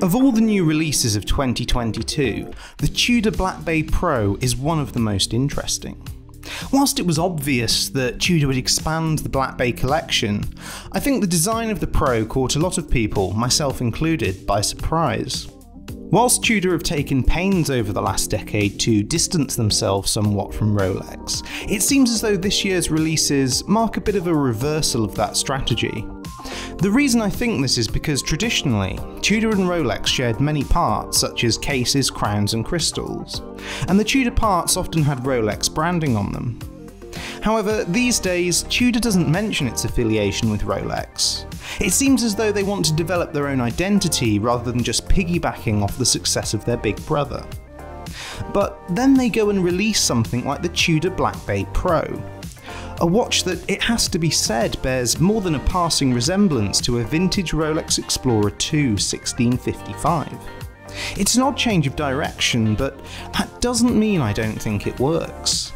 Of all the new releases of 2022, the Tudor Black Bay Pro is one of the most interesting. Whilst it was obvious that Tudor would expand the Black Bay collection, I think the design of the Pro caught a lot of people, myself included, by surprise. Whilst Tudor have taken pains over the last decade to distance themselves somewhat from Rolex, it seems as though this year's releases mark a bit of a reversal of that strategy. The reason I think this is because traditionally, Tudor and Rolex shared many parts such as cases, crowns and crystals, and the Tudor parts often had Rolex branding on them. However, these days, Tudor doesn't mention its affiliation with Rolex. It seems as though they want to develop their own identity rather than just piggybacking off the success of their big brother. But then they go and release something like the Tudor Black Bay Pro, a watch that, it has to be said, bears more than a passing resemblance to a vintage Rolex Explorer 2 1655. It's an odd change of direction, but that doesn't mean I don't think it works.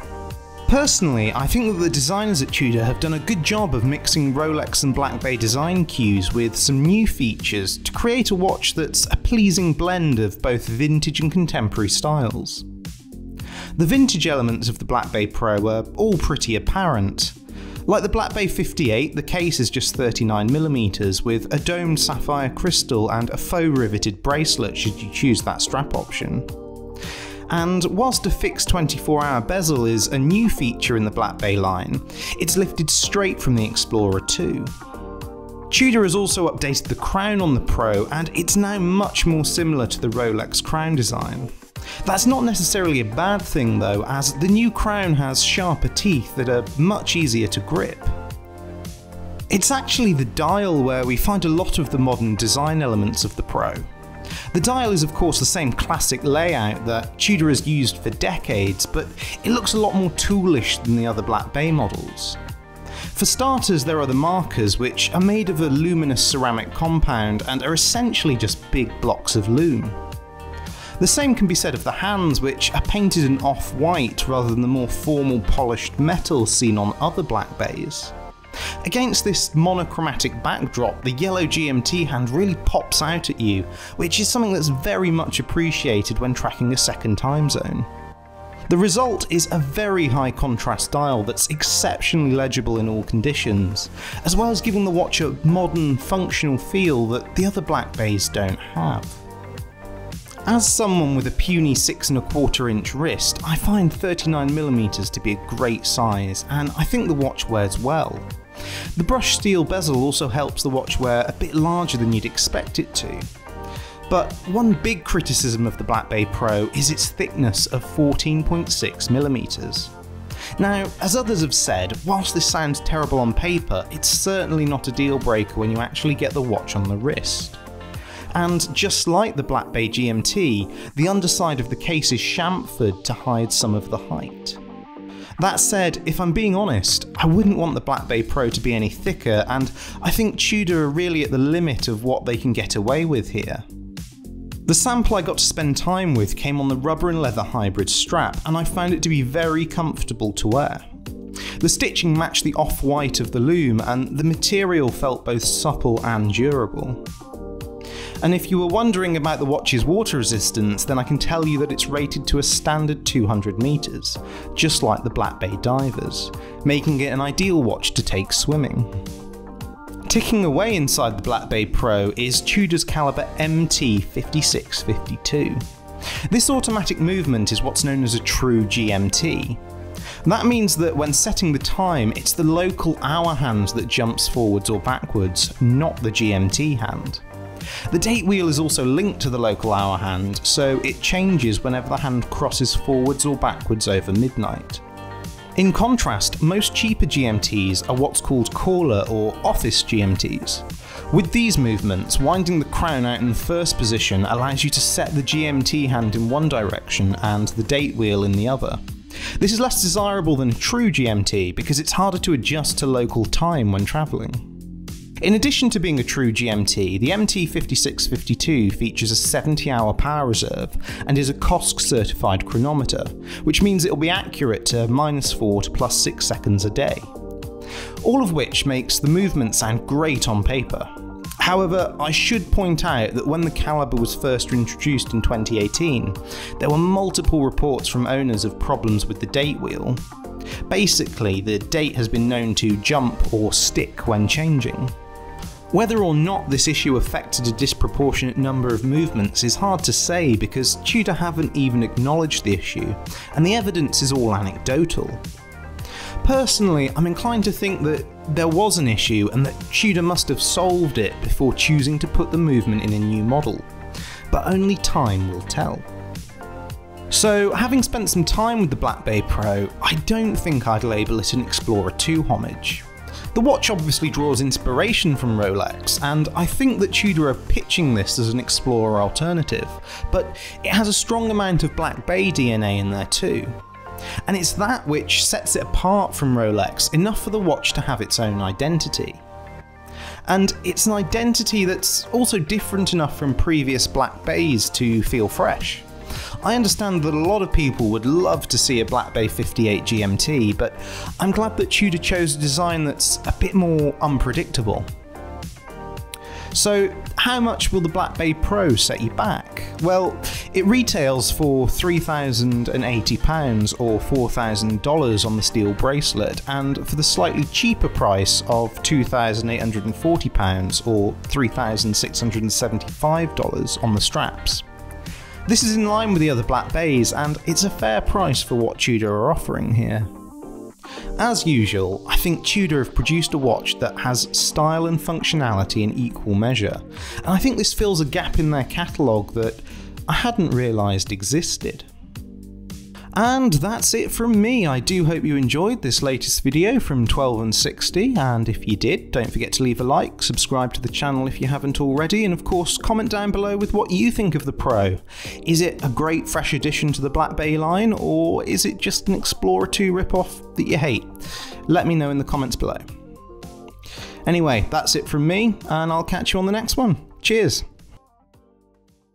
Personally, I think that the designers at Tudor have done a good job of mixing Rolex and Black Bay design cues with some new features to create a watch that's a pleasing blend of both vintage and contemporary styles. The vintage elements of the Black Bay Pro are all pretty apparent. Like the Black Bay 58, the case is just 39mm with a domed sapphire crystal and a faux riveted bracelet should you choose that strap option. And whilst a fixed 24-hour bezel is a new feature in the Black Bay line, it's lifted straight from the Explorer 2. Tudor has also updated the crown on the Pro, and it's now much more similar to the Rolex crown design. That's not necessarily a bad thing though, as the new crown has sharper teeth that are much easier to grip. It's actually the dial where we find a lot of the modern design elements of the Pro. The dial is of course the same classic layout that Tudor has used for decades, but it looks a lot more toolish than the other Black Bay models. For starters, there are the markers, which are made of a luminous ceramic compound and are essentially just big blocks of lume. The same can be said of the hands, which are painted in off-white rather than the more formal polished metal seen on other Black Bays. Against this monochromatic backdrop, the yellow GMT hand really pops out at you, which is something that's very much appreciated when tracking a second time zone. The result is a very high contrast dial that's exceptionally legible in all conditions, as well as giving the watch a modern, functional feel that the other Black Bays don't have. As someone with a puny 6¼ inch wrist, I find 39mm to be a great size, and I think the watch wears well. The brushed steel bezel also helps the watch wear a bit larger than you'd expect it to. But one big criticism of the Black Bay Pro is its thickness of 14.6mm. Now, as others have said, whilst this sounds terrible on paper, it's certainly not a deal breaker when you actually get the watch on the wrist. And just like the Black Bay GMT, the underside of the case is chamfered to hide some of the height. That said, if I'm being honest, I wouldn't want the Black Bay Pro to be any thicker, and I think Tudor are really at the limit of what they can get away with here. The sample I got to spend time with came on the rubber and leather hybrid strap, and I found it to be very comfortable to wear. The stitching matched the off-white of the lume, and the material felt both supple and durable. And if you were wondering about the watch's water resistance, then I can tell you that it's rated to a standard 200 meters, just like the Black Bay Divers, making it an ideal watch to take swimming. Ticking away inside the Black Bay Pro is Tudor's caliber MT5652. This automatic movement is what's known as a true GMT. That means that when setting the time, it's the local hour hand that jumps forwards or backwards, not the GMT hand. The date wheel is also linked to the local hour hand, so it changes whenever the hand crosses forwards or backwards over midnight. In contrast, most cheaper GMTs are what's called caller or office GMTs. With these movements, winding the crown out in the first position allows you to set the GMT hand in one direction and the date wheel in the other. This is less desirable than a true GMT because it's harder to adjust to local time when travelling. In addition to being a true GMT, the MT5652 features a 70-hour power reserve and is a COSC certified chronometer, which means it will be accurate to -4 to +6 seconds a day. All of which makes the movement sound great on paper. However, I should point out that when the Calibre was first introduced in 2018, there were multiple reports from owners of problems with the date wheel. Basically, the date has been known to jump or stick when changing. Whether or not this issue affected a disproportionate number of movements is hard to say because Tudor haven't even acknowledged the issue, and the evidence is all anecdotal. Personally, I'm inclined to think that there was an issue and that Tudor must have solved it before choosing to put the movement in a new model, but only time will tell. So, having spent some time with the Black Bay Pro, I don't think I'd label it an Explorer 2 homage. The watch obviously draws inspiration from Rolex, and I think that Tudor are pitching this as an Explorer alternative, but it has a strong amount of Black Bay DNA in there too. And it's that which sets it apart from Rolex enough for the watch to have its own identity. And it's an identity that's also different enough from previous Black Bays to feel fresh. I understand that a lot of people would love to see a Black Bay 58 GMT, but I'm glad that Tudor chose a design that's a bit more unpredictable. So, how much will the Black Bay Pro set you back? Well, it retails for £3,080 or $4,000 on the steel bracelet, and for the slightly cheaper price of £2,840 or $3,675 on the straps. This is in line with the other Black Bays, and it's a fair price for what Tudor are offering here. As usual, I think Tudor have produced a watch that has style and functionality in equal measure, and I think this fills a gap in their catalogue that I hadn't realised existed. And that's it from me. I do hope you enjoyed this latest video from 12 and 60, and if you did, don't forget to leave a like, subscribe to the channel if you haven't already, and of course comment down below with what you think of the Pro. Is it a great fresh addition to the Black Bay line, or is it just an Explorer 2 ripoff that you hate? Let me know in the comments below. Anyway, that's it from me, and I'll catch you on the next one. Cheers!